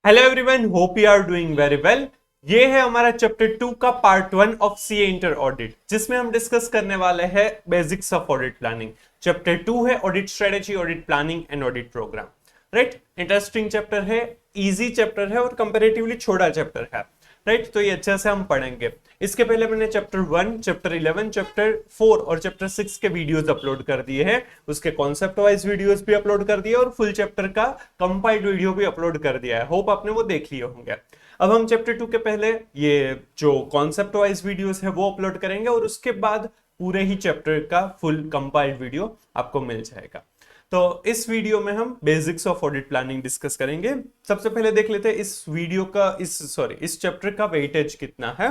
Hello everyone, hope you are doing very well. ये है हमारा चैप्टर 2 का part 1 of CA inter audit, जिसमें हम डिस्कस करने वाले हैं basics of audit planning. Chapter 2 है audit strategy, audit planning and audit program. Right, interesting chapter है, इजी चैप्टर है और कंपैरेटिवली छोटा चैप्टर है। राइट, तो ये अच्छे से हम पढ़ेंगे। इसके पहले मैंने चैप्टर 1, चैप्टर 11, चैप्टर 4 और चैप्टर 6 के वीडियोस अपलोड कर दिए हैं। उसके कॉन्सेप्ट वाइज वीडियोस भी अपलोड कर दिए और फुल चैप्टर का कंपाइल्ड वीडियो भी अपलोड कर दिया है। होप आपने वो देख लिए होंगे। अब हम चैप्टर 2 के पहले ये जो कॉन्सेप्ट वाइज वीडियोस है वो अपलोड करेंगे और उसके बाद पूरे ही चैप्टर का फुल कंपाइल्ड वीडियो आपको मिल जाएगा। तो इस वीडियो में हम basics of audit planning discuss करेंगे। सबसे पहले देख लेते हैं इस वीडियो का इस चैप्टर का वेटेज कितना है।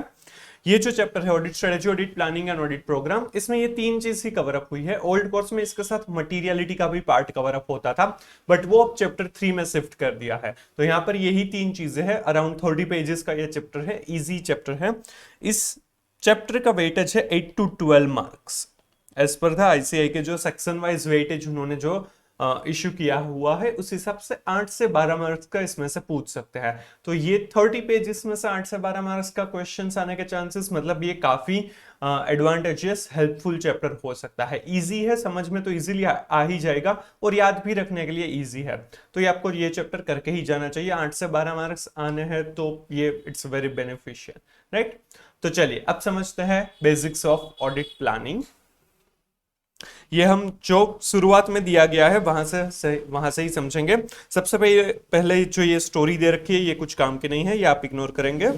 ये जो चैप्टर है audit strategy, audit planning and audit program, इसमें ये तीन चीज ही कवर अप हुई है। ओल्ड कोर्स में इसके साथ मटेरियलिटी का भी पार्ट कवर अप होता था, बट वो अब चैप्टर 3 में शिफ्ट कर दिया है। तो यहाँ पर यही तीन चीजें हैं। अराउंड 30 पेजेस का ये चैप्टर है, इजी चैप्टर है। इस चैप्टर का वेटेज है 8 to 12 मार्क्स एज पर था आईसीआई के जो सेक्शन वाइज वेटेज उन्होंने जो इश्यू किया हुआ है, उस हिसाब से 8 से 12 मार्क्स का इसमें से पूछ सकते हैं। तो ये 30 पेजेस में से 8 से 12 मार्क्स का क्वेश्चंस आने के चांसेस, मतलब ये काफी एडवांटेजियस हेल्पफुल चैप्टर हो सकता है। इजी है, समझ में तो इजीली आ ही जाएगा और याद भी रखने के लिए इजी है। तो ये आपको ये चैप्टर करके ही जाना चाहिए। 8 से 12 मार्क्स आने हैं तो ये इट्स वेरी बेनिफिशियल। राइट, तो चलिए अब समझते हैं बेसिक्स ऑफ ऑडिट प्लानिंग। ये हम जो शुरुआत में दिया गया है वहां से ही समझेंगे। सबसे पहले जो ये स्टोरी दे रखी है ये कुछ काम की नहीं है, ये आप इग्नोर करेंगे।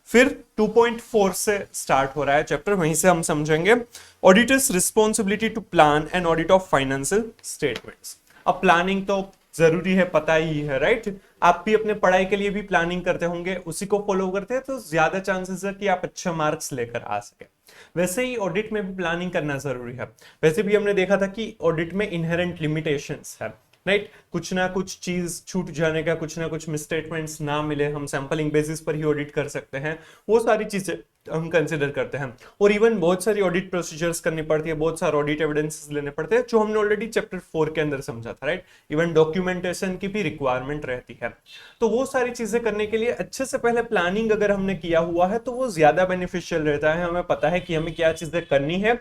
फिर 2.4 से स्टार्ट हो रहा है चैप्टर, वहीं से हम समझेंगे auditors responsibility to plan and audit of financial statements. अब प्लानिंग तो जरूरी है, पता ही है। राइट, आप भी अपने पढ़ाई के लिए भी प्लानिंग करते होंगे, उसी को फॉलो करते हैं तो ज्यादा चांसेस है कि आप अच्छे मार्क्स लेकर आ सके। वैसे ही ऑडिट में भी प्लानिंग करना जरूरी है। वैसे भी हमने देखा था कि ऑडिट में इनहेरेंट लिमिटेशंस है। राइट, कुछ ना कुछ चीज छूट जाने का, कुछ ना कुछ मिसस्टेटमेंट्स ना मिले, हम सैंपलिंग बेसिस पर ही ऑडिट कर सकते हैं, वो सारी चीजें हम कंसिडर करते हैं। और इवन बहुत सारी ऑडिट प्रोसीजर्स करनी पड़ती है, बहुत सारे ऑडिट एविडेंसेस लेने पड़ते हैं, जो हमने ऑलरेडी चैप्टर 4 के अंदर समझा था। राइट, इवन डॉक्यूमेंटेशन की भी रिक्वायरमेंट रहती है। तो वो सारी चीजें करने के लिए अच्छे से पहले प्लानिंग अगर हमने किया हुआ है तो वो ज्यादा बेनिफिशियल रहता है। हमें पता है कि हमें क्या चीजें करनी है,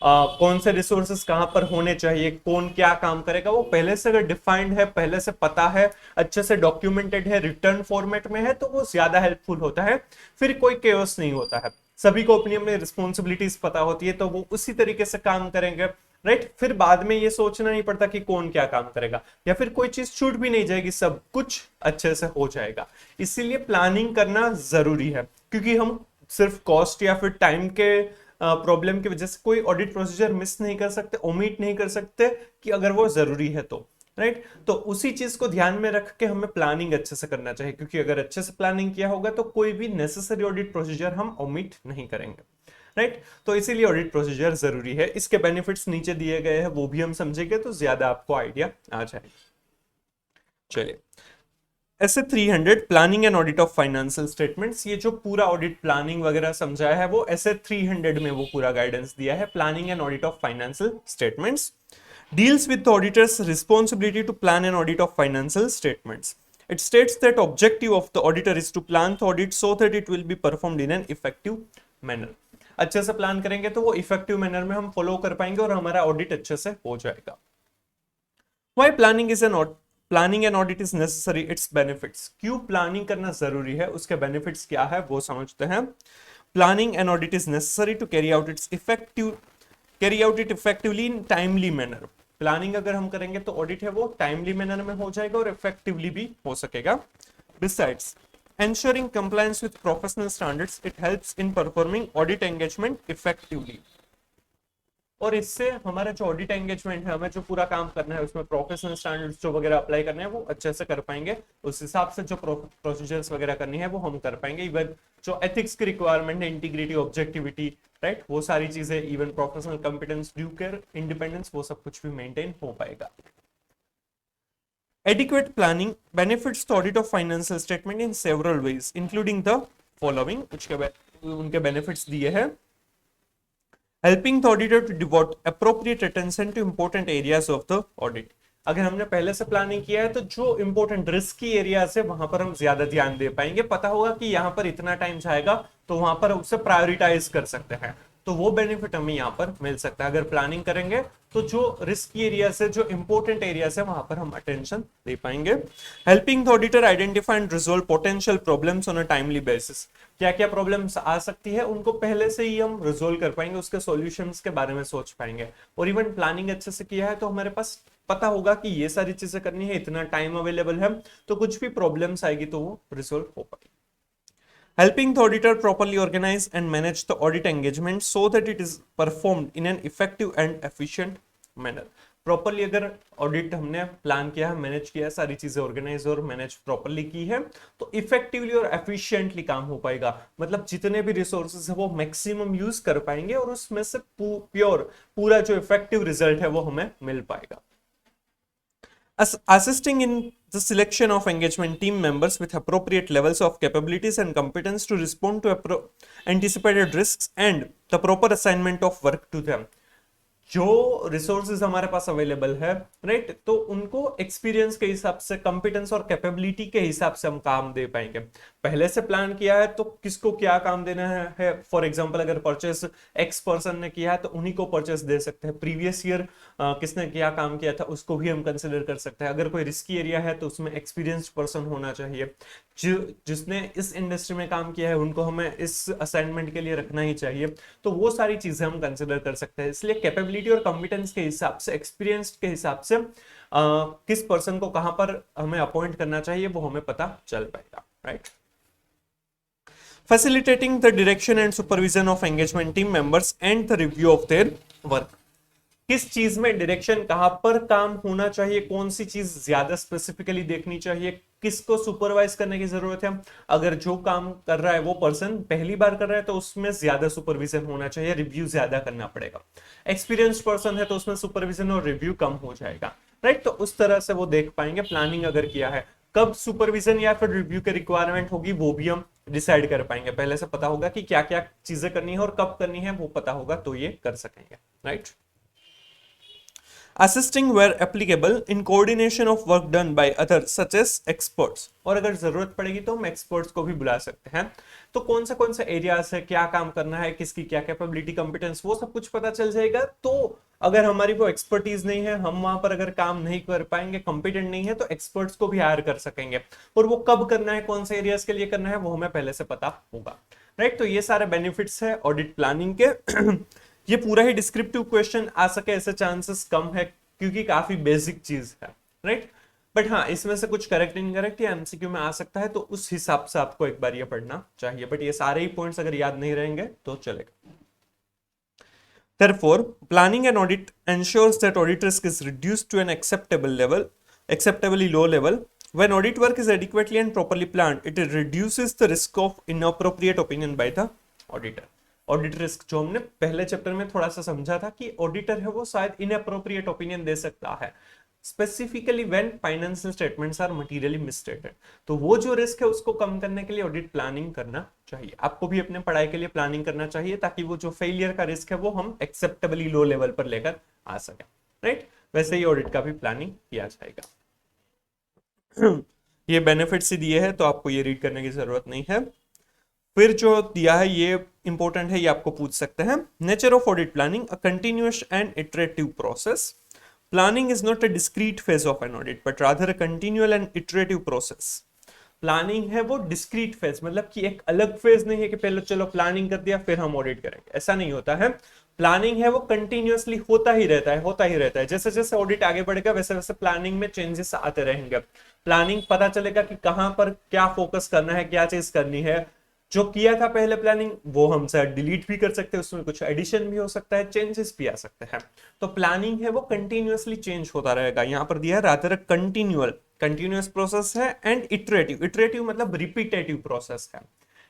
कौन से रिसोर्सेस कहां पर होने चाहिए, कौन क्या काम करेगा, वो पहले से अगर डिफाइंड है, पहले से पता है, अच्छे से डॉक्यूमेंटेड है, रिटर्न फॉर्मेट में है, तो वो ज्यादा हेल्पफुल होता है। फिर कोई केओस नहीं होता है, सभी को अपनी अपनी रिस्पॉन्सिबिलिटीज पता होती है, तो वो उसी तरीके से काम करेंगे। राइट, फिर बाद में ये सोचना नहीं पड़ता कि कौन क्या काम करेगा, या फिर कोई चीज छूट भी नहीं जाएगी, सब कुछ अच्छे से हो जाएगा। इसीलिए प्लानिंग करना जरूरी है, क्योंकि हम सिर्फ कॉस्ट या फिर टाइम के प्रॉब्लम की वजह से कोई ऑडिट प्रोसीजर मिस नहीं कर सकते, ओमिट नहीं कर सकते कि अगर वो जरूरी है तो। राइट, तो उसी चीज को ध्यान में रख के हमें प्लानिंग अच्छे से करना चाहिए, क्योंकि अगर अच्छे से प्लानिंग किया होगा तो कोई भी नेसेसरी ऑडिट प्रोसीजर हम ओमिट नहीं करेंगे। राइट, तो इसीलिए ऑडिट प्रोसीजर जरूरी है। इसके बेनिफिट्स नीचे दिए गए हैं, वो भी हम समझेंगे तो ज्यादा आपको आइडिया आ जाएगा। चलिए, ऐसे 300 planning and audit of financial statements, ये जो पूरा ऑडिट प्लानिंग वगैरह समझाया है वो ऐसे 300 में वो पूरा गाइडेंस दिया है। Planning and audit of financial statements deals with the auditor's responsibility to plan and audit of financial statements. It states that objective of the auditor is to plan the audit so that it will be performed in an effective manner. अच्छे से plan करेंगे तो वो effective manner में हम follow कर पाएंगे और हमारा ऑडिट अच्छे से हो जाएगा। Why planning and audit is necessary? Its benefits. क्यों प्लानिंग करना जरूरी है, उसके बेनिफिट्स क्या है वो समझते हैं। Planning and audit is necessary to carry out it effectively in timely manner. Planning अगर हम करेंगे तो ऑडिट है वो टाइमली मैनर में हो जाएगा और इफेक्टिवली भी हो सकेगा। Besides, ensuring compliance with professional standards, it helps in performing audit engagement effectively. और इससे हमारा जो ऑडिट एंगेजमेंट है, हमें जो पूरा काम करना है उसमें प्रोफेशनल स्टैंडर्ड्स जो वगैरह अप्लाई करने हैं वो अच्छे से कर पाएंगे। उस हिसाब से जो प्रोसीजर्स वगैरह करनी है वो हम कर पाएंगे। इवन जो एथिक्स की रिक्वायरमेंट है, इंटीग्रिटी, ऑब्जेक्टिविटी, राइट, वो सारी चीजें, even professional competence, due care, independence, वो सब कुछ भी मेंटेन हो पाएगा। Adequate planning benefits the audit of financial statement in several ways, including the following, उनके बेनिफिट्स दिए हैं। Helping the auditor to devote appropriate attention to important areas of the audit. अगर हमने पहले से प्लानिंग किया है तो जो इंपॉर्टेंट रिस्की एरियाज है वहां पर हम ज्यादा ध्यान दे पाएंगे, पता होगा कि यहाँ पर इतना टाइम जाएगा तो वहां पर उसे प्रायोरिटाइज कर सकते हैं, तो वो बेनिफिट हमें यहाँ पर मिल सकता है। अगर प्लानिंग करेंगे तो जो रिस्की एरियाज है, जो इंपॉर्टेंट एरियाज है, वहां पर हम अटेंशन दे पाएंगे। Helping the auditor identify and resolve potential problems on a timely basis, क्या क्या प्रॉब्लम्स आ सकती है उनको पहले से ही हम रिजोल्व कर पाएंगे, उसके सॉल्यूशंस के बारे में सोच पाएंगे। और इवन प्लानिंग अच्छे से किया है तो हमारे पास पता होगा कि ये सारी चीजें करनी है, इतना टाइम अवेलेबल है, तो कुछ भी प्रॉब्लम्स आएगी तो वो रिजोल्व हो पाएगी। Helping the auditor properly organize and manage the audit engagement so that it is performed in an effective and efficient manner. Properly अगर ऑडिट हमने प्लान किया है, मैनेज किया है, सारी चीजें ऑर्गेनाइज और मैनेज प्रॉपरली की है, तो इफेक्टिवली और एफिशिएंटली काम हो पाएगा। मतलब जितने भी रिसोर्सेज है वो मैक्सिमम यूज कर पाएंगे और उसमें से पूरा जो इफेक्टिव रिजल्ट है वो हमें मिल पाएगा। Assisting in the selection of engagement team members with appropriate levels of capabilities and competence to respond to anticipated risks and the proper assignment of work to them. जो रिसोर्सेज हमारे पास available है, right, तो उनको experience के हिसाब से, competence और capability के हिसाब से हम काम दे पाएंगे। पहले से प्लान किया है तो किसको क्या काम देना है, फॉर एग्जांपल अगर परचेस एक्स पर्सन ने किया है तो उन्हीं को परचेस दे सकते हैं। प्रीवियस ईयर किसने क्या काम किया था उसको भी हम कंसिडर कर सकते हैं। अगर कोई रिस्की एरिया है तो उसमें एक्सपीरियंस्ड पर्सन होना चाहिए, जिसने इस इंडस्ट्री में काम किया है उनको हमें इस असाइनमेंट के लिए रखना ही चाहिए, तो वो सारी चीजें हम कंसिडर कर सकते हैं। इसलिए कैपेबिलिटी और कॉम्पिटेंस के हिसाब से, एक्सपीरियंस के हिसाब से किस पर्सन को कहां पर हमें अपॉइंट करना चाहिए वो हमें पता चल पाएगा, right. Facilitating the direction and supervision of engagement team members and the review of their work. किस चीज में डायरेक्शन, कहां पर काम होना चाहिए, कौन सी चीज ज्यादा स्पेसिफिकली देखनी चाहिए, किसको सुपरवाइज करने की जरूरत है। अगर जो काम कर रहा है वो पर्सन पहली बार कर रहा है तो उसमें ज्यादा सुपरविजन होना चाहिए, रिव्यू ज्यादा करना पड़ेगा। एक्सपीरियंस्ड पर्सन है तो उसमें सुपरविजन और रिव्यू कम हो जाएगा, राइट। तो उस तरह से वो देख पाएंगे। प्लानिंग अगर किया है, कब सुपरविजन या फिर रिव्यू की रिक्वायरमेंट होगी वो भी हम डिसाइड कर पाएंगे। पहले से पता होगा कि क्या क्या चीजें करनी है और कब करनी है, वो पता होगा तो ये कर सकेंगे, right. Assisting where applicable in coordination of work done by others such as experts, और अगर जरूरत पड़ेगी तो हम एक्सपर्ट्स को भी बुला सकते हैं। तो कौन से एरियाज है, क्या काम करना है, किसकी क्या कैपेबिलिटी, कंपिटेंस, वो सब कुछ पता चल जाएगा। तो अगर हमारी वो एक्सपर्टीज नहीं है, हम वहां पर अगर काम नहीं कर पाएंगे, कंपिटेंट नहीं है, तो एक्सपर्ट्स को भी हायर कर सकेंगे। और वो कब करना है, कौन से एरियाज के लिए करना है, वो हमें पहले से पता होगा, राइट। तो ये सारे बेनिफिट्स है ऑडिट प्लानिंग के। ये पूरा ही डिस्क्रिप्टिव क्वेश्चन आ सके ऐसे चांसेस कम है क्योंकि काफी बेसिक चीज है, राइट। बट हाँ, इसमें से कुछ करेक्ट इनकरेक्ट या एमसीक्यू में आ सकता है, तो उस हिसाब से आपको एक बार ये पढ़ना चाहिए। बट ये सारे ही पॉइंट्स अगर याद नहीं रहेंगे तो चलेगा। Therefore, planning an audit ensures that audit risk is reduced to an acceptably low level. When audit work is adequately and properly planned, it reduces the risk of inappropriate opinion by the auditor. Audit risk जो हमने पहले chapter में थोड़ा सा समझा था कि auditor है वो शायद इनअप्रोप्रिएट ओपिनियन दे सकता है, specifically when financial statements are materially misstated. तो वो जो रिस्क है उसको कम करने के लिए ऑडिट प्लानिंग करना चाहिए। आपको भी अपने पढ़ाई के लिए प्लानिंग करना चाहिए ताकि वो जो फेलियर का रिस्क है वो हम एक्सेप्टेबली लो लेवल पर लेकर आ सके, राइट। वैसे ही ऑडिट का भी प्लानिंग किया जाएगा। ये बेनिफिट्स ही दिए हैं तो आपको ये रीड करने की जरूरत नहीं है। फिर जो दिया है ये इंपॉर्टेंट है, ये आपको पूछ सकते हैं। Nature of audit planning, a continuous and iterative process. Planning is not a discrete phase of an audit but rather a continual and iterative process. Planning है वो डिस्क्रीट फेज, मतलब कि एक अलग फेज नहीं है कि पहले चलो प्लानिंग कर दिया फिर हम ऑडिट करेंगे, ऐसा नहीं होता है। प्लानिंग है वो कंटिन्यूअसली होता ही रहता है। जैसे जैसे ऑडिट आगे बढ़ेगा वैसे वैसे प्लानिंग में चेंजेस आते रहेंगे। प्लानिंग पता चलेगा कि कहां पर क्या फोकस करना है, क्या चीज करनी है। जो किया था पहले प्लानिंग वो हम शायद डिलीट भी कर सकते हैं, उसमें कुछ एडिशन भी हो सकता है, चेंजेस भी आ सकते हैं। तो प्लानिंग है वो कंटिन्यूअसली चेंज होता रहेगा। यहाँ पर दिया है रादर कंटिन्यूअस प्रोसेस है एंड इटरेटिव मतलब रिपीटेटिव प्रोसेस है।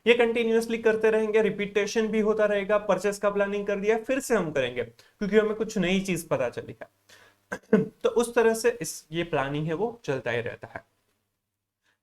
ये कंटिन्यूअसली करते रहेंगे, रिपीटेशन भी होता रहेगा। परचेस का प्लानिंग कर दिया फिर से हम करेंगे क्योंकि हमें कुछ नई चीज पता चली है। तो उस तरह से ये प्लानिंग है वो चलता ही रहता है।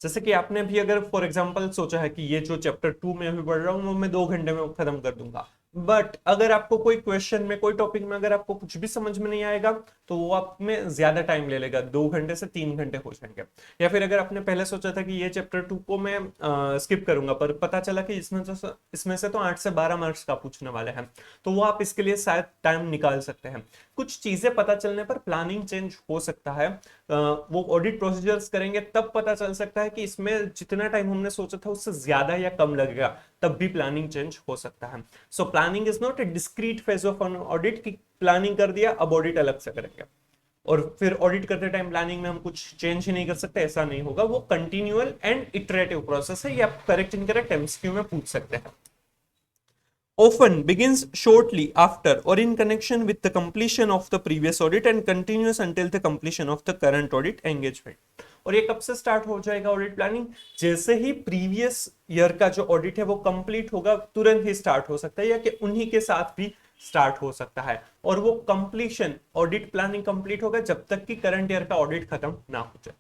जैसे कि आपने भी अगर फॉर एग्जांपल सोचा है कि ये जो चैप्टर 2 में अभी पढ़ रहा हूँ वो मैं 2 घंटे में खत्म कर दूंगा, बट अगर आपको कोई क्वेश्चन में, कोई टॉपिक में अगर आपको कुछ भी समझ में नहीं आएगा तो वो आप में ज्यादा टाइम ले लेगा, 2 घंटे से 3 घंटे हो जाएंगे। या फिर अगर आपने पहले सोचा था कि ये चैप्टर 2 को मैं स्किप करूंगा, पर पता चला कि इसमें से तो 8 से 12 मार्क्स का पूछने वाले हैं, तो वो आप इसके लिए शायद टाइम निकाल सकते हैं। कुछ चीजें पता चलने पर प्लानिंग चेंज हो सकता है। वो ऑडिट प्रोसीजर्स करेंगे तब पता चल सकता है कि इसमें जितना टाइम हमने सोचा था उससे ज्यादा या कम लगेगा, तब भी प्लानिंग चेंज हो सकता है। So planning is not a discrete phase of an audit की प्लानिंग कर दिया अब ऑडिट अलग से करेंगे और फिर ऑडिट करते टाइम प्लानिंग में हम कुछ चेंज ही नहीं कर सकते, ऐसा नहीं होगा। वो कंटिन्यूअल एंड इटरेटिव प्रोसेस है, ये आप करेक्ट इनकरेक्ट एमसीक्यू में पूछ सकते हैं। Often begins shortly after or in connection with the completion of the previous audit and continues until the completion of the current audit engagement। और ये कब से स्टार्ट हो जाएगा ऑडिट प्लानिंग? जैसे ही प्रीवियस ईयर का जो ऑडिट है वो कंप्लीट होगा, तुरंत ही स्टार्ट हो सकता है, या कि उन्हीं के साथ भी स्टार्ट हो सकता है। और वो कंप्लीशन, ऑडिट प्लानिंग कंप्लीट होगा जब तक कि करंट ईयर का ऑडिट खत्म ना हो जाए।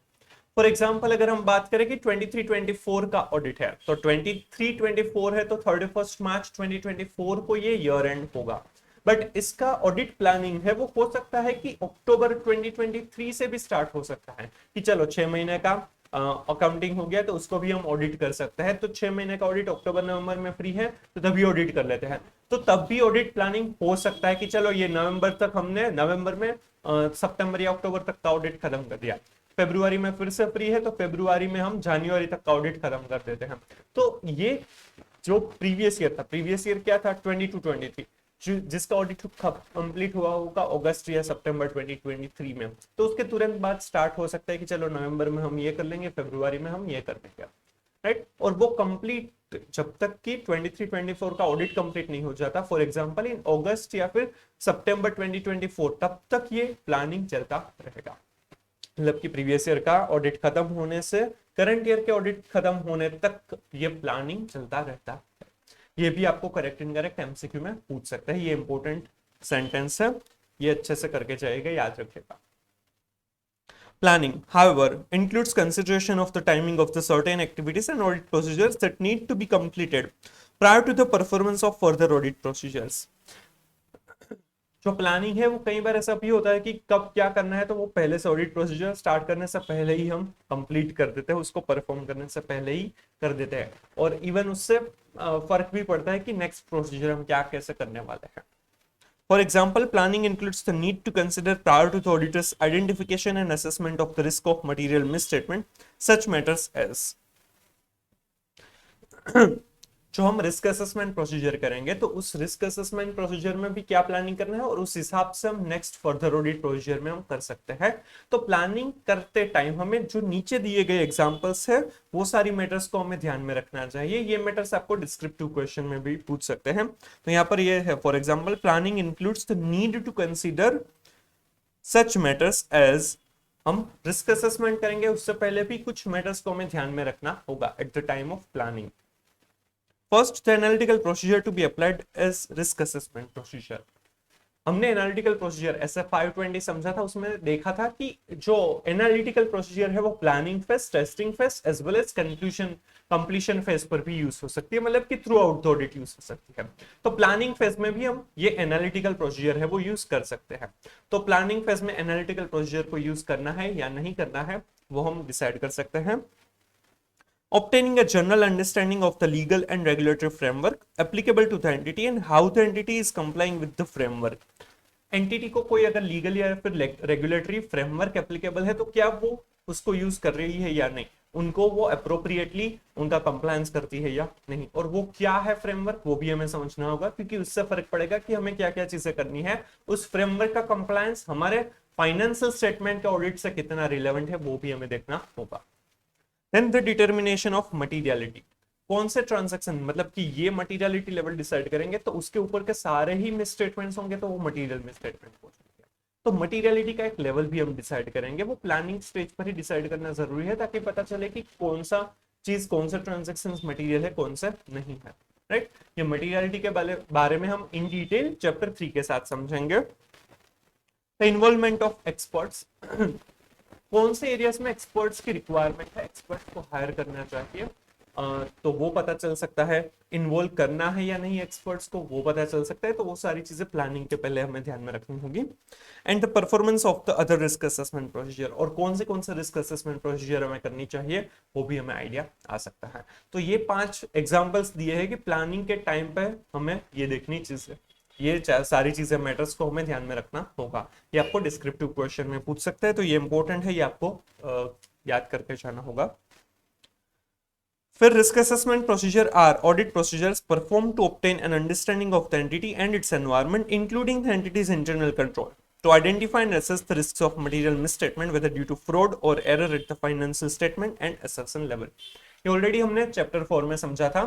फॉर एग्जाम्पल अगर हम बात करें कि 23-24 का ऑडिट है, तो 23-24 है तो 31 मार्च 2024 को ये ईयर एंड होगा। बट इसका ऑडिट प्लानिंग है वो हो सकता है कि अक्टूबर 2023 से भी स्टार्ट हो सकता है, कि चलो 6 महीने का अकाउंटिंग हो गया तो उसको भी हम ऑडिट कर सकते हैं, तो 6 महीने का ऑडिट अक्टूबर नवंबर में फ्री है तो तभी ऑडिट कर लेते हैं। तो तब भी ऑडिट प्लानिंग हो सकता है कि चलो ये नवंबर तक हमने, नवंबर में सितंबर या अक्टूबर तक का ऑडिट खत्म कर दिया, फरवरी में फिर से फ्री है तो फरवरी में हम जनवरी तक का ऑडिट खत्म कर देते हैं। तो ये जो प्रीवियस ईयर था, प्रीवियस ईयर क्या था 22-23, जिसका ऑडिट कंप्लीट हुआ होगा अगस्त या सितंबर 2023 में, तो उसके तुरंत बाद स्टार्ट हो सकता है कि चलो नवंबर में हम ये कर लेंगे, फरवरी में हम ये कर लेंगे, राइट। और वो कंप्लीट जब तक कि 23-24 का ऑडिट कंप्लीट नहीं हो जाता, फॉर एग्जांपल इन अगस्त या फिर सितंबर 2024, तब तक ये प्लानिंग चलता रहेगा। मतलब कि प्रीवियस ईयर का ऑडिट खत्म होने से करंट ईयर के ऑडिट खत्म होने तक ये प्लानिंग चलता रहता है। ये भी आपको करेक्ट इनकरेक्ट एमसीक्यू में पूछ सकता है, ये इंपॉर्टेंट सेंटेंस है, ये अच्छे से करके जाएगा, याद रखिएगा। Planning, however, includes consideration of the timing of the certain activities and audit procedures that need to be completed prior to the performance of further audit procedures। जो प्लानिंग है वो कई बार ऐसा भी होता है कि कब क्या करना है तो वो पहले से ऑडिट प्रोसीजर स्टार्ट करने से पहले ही हम कंप्लीट कर देते हैं, उसको परफॉर्म करने से पहले ही कर देते हैं। और इवन उससे फर्क भी पड़ता है कि नेक्स्ट प्रोसीजर हम क्या कैसे करने वाले हैं। For example, planning includes the need to consider prior to the auditor's identification and assessment of the risk of material misstatement such matters as जो हम रिस्क असेसमेंट प्रोसीजर करेंगे तो उस रिस्क असेसमेंट प्रोसीजर में भी क्या प्लानिंग करना है और उस हिसाब से हम नेक्स्ट फर्दर ऑडिट प्रोसीजर में हम कर सकते हैं। तो प्लानिंग करते टाइम हमें जो नीचे दिए गए एग्जांपल्स है वो सारी मैटर्स को हमें ध्यान में रखना चाहिए। ये मैटर्स आपको डिस्क्रिप्टिव क्वेश्चन में भी पूछ सकते हैं। तो यहाँ पर ये है, for example planning includes the need to consider such matters as, हम रिस्क असेसमेंट करेंगे उससे पहले भी कुछ मैटर्स को हमें ध्यान में रखना होगा at the time of planning. First, the analytical procedure to be applied is risk assessment procedure। हमने एनालिटिकल प्रोसीजर SF 520 समझा था, उसमें देखा था कि जो एनालिटिकल प्रोसीजर है वो planning phase, testing phase as well as completion phase पर भी यूज हो सकती है, मतलब कि throughout the audit use हो सकती है। तो प्लानिंग फेज में भी हम ये एनालिटिकल प्रोसीजर है वो यूज कर सकते हैं। तो प्लानिंग फेज में एनालिटिकल प्रोसीजर को यूज करना है या नहीं करना है वो हम डिसाइड कर सकते हैं। Obtaining a general understanding of the legal and regulatory framework applicable to the entity and how the entity is complying with the framework। Entity को कोई अगर लीगल या फिर रेगुलेटरी फ्रेमवर्क एप्लीकेबल है तो क्या वो उसको यूज कर रही है या नहीं, उनको वो अप्रोप्रिएटली उनका कंप्लायंस करती है या नहीं, और वो क्या है फ्रेमवर्क वो भी हमें समझना होगा, क्योंकि उससे फर्क पड़ेगा कि हमें क्या क्या चीजें करनी है। उस फ्रेमवर्क का कंप्लायंस हमारे फाइनेंशियल स्टेटमेंट के ऑडिट से कितना रिलेवेंट है वो भी हमें देखना होगा। Then the determination of materiality, कौन से ट्रांजैक्शन, मतलब कि ये मटीरियलिटी लेवल डिसाइड करेंगे तो उसके ऊपर के सारे ही मिसस्टेटमेंट्स होंगे तो वो मटीरियल मिसस्टेटमेंट हो जाएंगे। तो मटीरियलिटी का एक लेवल भी हम डिसाइड करेंगे, वो प्लानिंग स्टेज पर ही डिसाइड करना जरूरी है ताकि पता चले कि कौन सा चीज, कौन सा ट्रांजैक्शन मटीरियल है, कौन सा नहीं है, राइट। ये मटीरियलिटी के बारे में हम इन डिटेल चैप्टर 3 के साथ समझेंगे। द इन्वॉल्वमेंट ऑफ एक्सपर्ट्स, कौन से एरियाज में एक्सपर्ट्स की रिक्वायरमेंट है, एक्सपर्ट्स को हायर करना चाहिए, तो वो पता चल सकता है, इन्वॉल्व करना है या नहीं एक्सपर्ट्स को वो पता चल सकता है। तो वो सारी चीजें प्लानिंग के पहले हमें ध्यान में रखनी होगी। And the performance of the other risk assessment procedure, और कौन से रिस्क असेसमेंट प्रोसीजर हमें करनी चाहिए वो भी हमें आइडिया आ सकता है। तो ये 5 एग्जांपल्स दिए हैं कि प्लानिंग के टाइम पे हमें ये देखनी चीजें, ये सारी चीजें मैटर्स को हमें ध्यान में रखना होगा। ये आपको डिस्क्रिप्टिव क्वेश्चन में पूछ सकते हैं, तो ये इंपॉर्टेंट है, ये आपको याद करके जाना होगा। फिर risk assessment procedure are audit procedures perform to obtain an understanding of the entity and its environment including the entity's internal control to identify and assess the risks of material misstatement whether due to fraud or error at the financial statement and assertion level। ये already हमने chapter 4 में समझा था।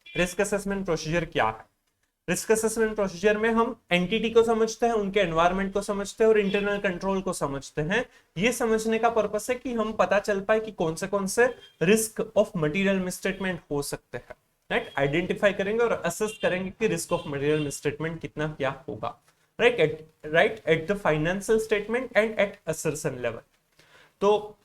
Risk assessment procedure क्या है? Risk assessment procedure में हम entity को समझते हैं, उनके एनवायरनमेंट को समझते हैं और इंटरनल कंट्रोल को समझते हैं। ये समझने का पर्पस है कि हम पता चल पाए कि कौन से रिस्क ऑफ मटेरियल मिसस्टेटमेंट हो सकते हैं, राइट। आइडेंटिफाई करेंगे और असेस करेंगे कि रिस्क ऑफ मटेरियल मिसस्टेटमेंट कितना क्या होगा, right at the financial statement and at assertion level. तो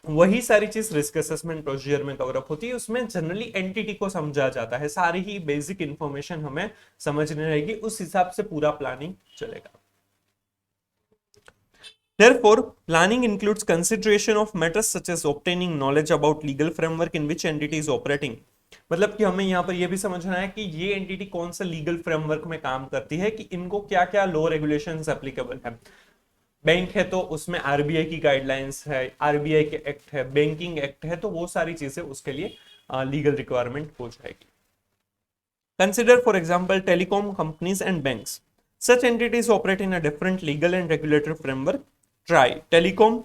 वही सारी चीज रिस्क असेसमेंट प्रोसीजर में कवर अप होती है। उसमें जनरली एंटिटी को समझा जाता है, सारी ही बेसिक इंफॉर्मेशन हमें समझनी रहेगी, उस हिसाब से पूरा प्लानिंग चलेगा। Therefore, planning includes consideration of matters such as obtaining knowledge about legal framework in which entity is operating। मतलब कि हमें यहाँ पर यह भी समझना है कि ये एंटिटी कौन सा लीगल फ्रेमवर्क में काम करती है, कि इनको क्या क्या लॉ रेगुलेशंस एप्लीकेबल है। बैंक है तो उसमें आरबीआई की गाइडलाइंस है, आरबीआई के एक्ट है, बैंकिंग एक्ट है, तो वो सारी चीजें उसके लिए लीगल रिक्वायरमेंट हो जाएगी। Consider for example telecom companies and banks, such entities operate in a different legal and regulatory framework. Try telecom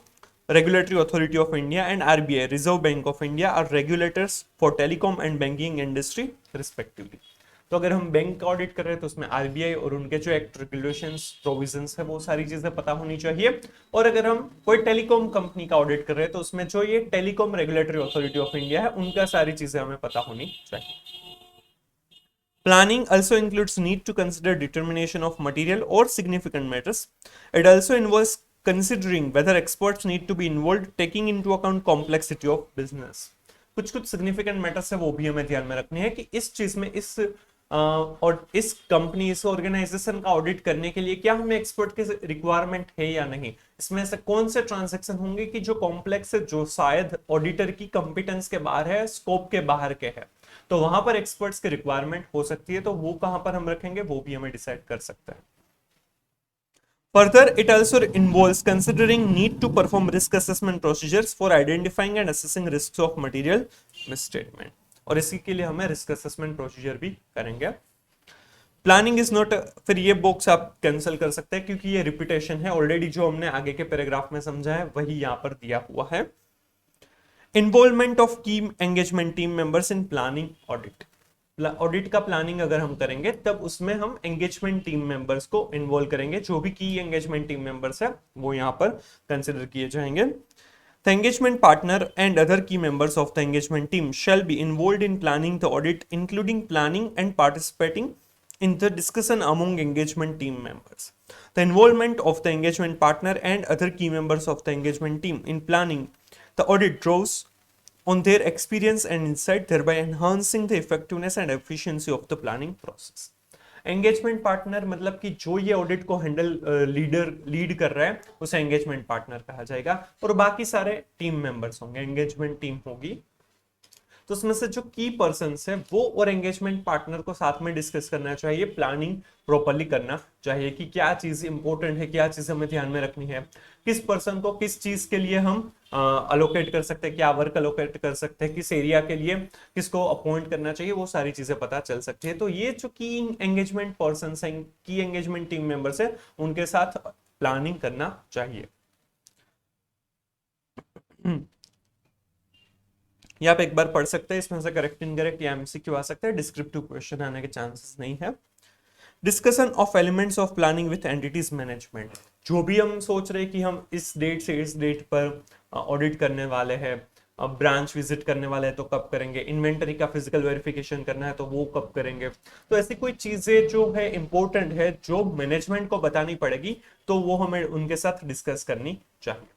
Regulatory Authority of India and RBI Reserve Bank of India are regulators for telecom and banking industry respectively। तो अगर हम bank का audit कर रहे हैं तो उसमें RBI और उनके जो एक्ट रेगुलेशंस प्रोविजंस है वो सारी चीजें पता होनी चाहिए। और अगर हम कोई टेलीकॉम कंपनी का ऑडिट कर रहे हैं तो उसमें जो ये telecom regulatory authority of India है उनका सारी चीजें हमें पता होनी चाहिए। Planning also includes need to consider determination of material or significant matters. It also involves considering whether experts need to be involved, taking into account complexity of business। कुछ significant matters है वो भी हमें ध्यान में रखनी है कि इस चीज में और इस कंपनी इस ऑर्गेनाइजेशन का ऑडिट करने के लिए क्या हमें एक्सपर्ट के रिक्वायरमेंट है या नहीं। इसमें से कौन से ट्रांजैक्शन होंगे कि जो कॉम्प्लेक्स है, जो शायद ऑडिटर की कॉम्पिटेंस के बाहर है, स्कोप के बाहर के है, तो वहां पर एक्सपर्ट्स की रिक्वायरमेंट हो सकती है। तो वो कहां पर हम रखेंगे वो भी हमें डिसाइड कर सकते हैं। Further, it also involves considering need to perform risk assessment procedures for identifying and assessing risks of material misstatement। और इसी के लिए हमें रिस्क असेसमेंट प्रोसीजर भी करेंगे। प्लानिंग इज नॉट, फिर ये बॉक्स आप कैंसिल कर सकते हैं क्योंकि ये रिपीटेशन है, ऑलरेडी जो हमने आगे के पैराग्राफ में समझा है वही यहाँ पर दिया हुआ है। इन्वॉल्वमेंट ऑफ की engagement team members in planning audit. Audit का प्लानिंग अगर हम करेंगे तब उसमें हम एंगेजमेंट टीम मेंबर्स को इन्वॉल्व करेंगे। जो भी की एंगेजमेंट टीम मेंबर्स है वो यहाँ पर कंसिडर किए जाएंगे। The engagement partner and other key members of the engagement team shall be involved in planning the audit, including planning and participating in the discussion among engagement team members। The involvement of the engagement partner and other key members of the engagement team in planning the audit draws on their experience and insight, thereby enhancing the effectiveness and efficiency of the planning process। Engagement partner मतलब कि जो ये audit को lead कर रहा है उसे engagement partner कहा जाएगा, और बाकी सारे टीम मेंबर्स होंगे, एंगेजमेंट टीम होगी। तो उसमें से जो की पर्सन्स है वो और एंगेजमेंट पार्टनर को साथ में डिस्कस करना चाहिए, प्लानिंग प्रॉपर्ली करना चाहिए कि क्या चीज इंपॉर्टेंट है, क्या चीज हमें ध्यान में रखनी है, किस पर्सन को किस चीज के लिए हम अलोकेट कर सकते हैं, क्या वर्क अलोकेट कर सकते हैं, किस एरिया के लिए किसको अपॉइंट करना चाहिए, वो सारी चीजें पता चल सकती है। तो ये जो की एंगेजमेंट पर्सन है, की एंगेजमेंट टीम मेंबर्स है, उनके साथ प्लानिंग करना चाहिए। ये आप एक बार पढ़ सकते हैं, इसमें से करेक्ट इनकरेक्ट या एमसीक्यू आ सकता है, डिस्क्रिप्टिव क्वेश्चन आने के चांसेस नहीं है। Discussion of elements of planning with entities management. जो भी हम सोच रहे हैं कि हम इस डेट से इस डेट पर ऑडिट करने वाले हैं, ब्रांच विजिट करने वाले हैं तो कब करेंगे, इन्वेंटरी का फिजिकल वेरिफिकेशन करना है तो वो कब करेंगे, तो ऐसी कोई चीजें जो है इंपॉर्टेंट है जो मैनेजमेंट को बतानी पड़ेगी तो वो हमें उनके साथ डिस्कस करनी चाहिए।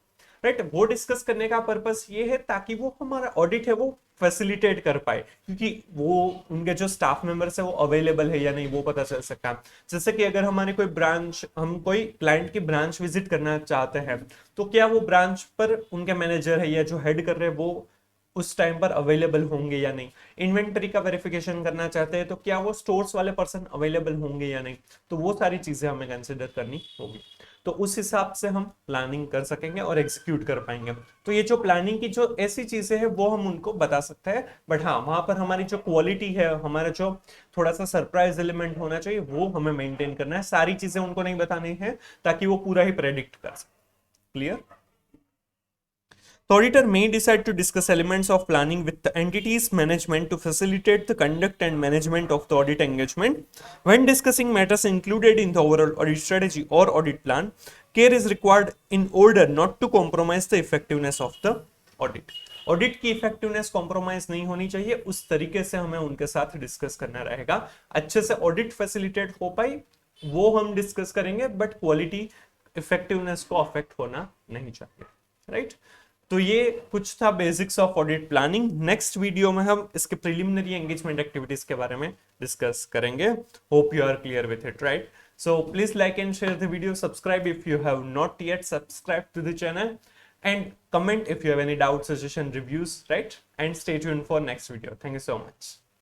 राइट। वो डिस्कस करने का पर्पस ये है ताकि वो हमारा ऑडिट है वो फैसिलिटेट कर पाए, क्योंकि वो उनके जो स्टाफ मेंबर्स है वो अवेलेबल है या नहीं वो पता चल सकता है। जैसे कि अगर हमारे कोई ब्रांच, हम कोई क्लाइंट की ब्रांच विजिट करना चाहते हैं, तो क्या वो ब्रांच पर उनके मैनेजर है या जो हेड कर रहे हैं वो उस टाइम पर अवेलेबल होंगे या नहीं। इन्वेंटरी का वेरिफिकेशन करना चाहते हैं तो क्या वो स्टोर्स वाले पर्सन अवेलेबल होंगे या नहीं। तो वो सारी चीजें हमें कंसिडर करनी होगी, तो उस हिसाब से हम प्लानिंग कर सकेंगे और एग्जीक्यूट कर पाएंगे। तो ये जो प्लानिंग की जो ऐसी चीजें हैं वो हम उनको बता सकते हैं, बट हाँ वहां पर हमारी जो क्वालिटी है, हमारा जो थोड़ा सा सरप्राइज एलिमेंट होना चाहिए वो हमें मेंटेन करना है। सारी चीजें उनको नहीं बतानी है ताकि वो पूरा ही प्रेडिक्ट कर सके। Clear? The auditor may decide to discuss elements of planning with the entity's management to facilitate the conduct and management of the audit engagement. When discussing matters included in the overall audit strategy or audit plan, care is required in order not to compromise the effectiveness of the audit. Audit की effectiveness compromise नहीं होनी चाहिए, उस तरीके से हमें उनके साथ डिस्कस करना रहेगा। अच्छे से ऑडिट फैसिलिटेट हो पाई वो हम डिस्कस करेंगे, बट क्वालिटी इफेक्टिवनेस को अफेक्ट होना नहीं चाहिए, राइट। तो ये कुछ था basics of audit planning. Next video में हम इसके प्रिलिमिनरी एंगेजमेंट एक्टिविटीज के बारे में डिस्कस करेंगे। Hope you are clear with it, right. So please like and share the video, subscribe if you have not yet subscribed to the channel, and comment if you have any doubts, suggestion, reviews, right? And stay tuned for next video. Thank you so much.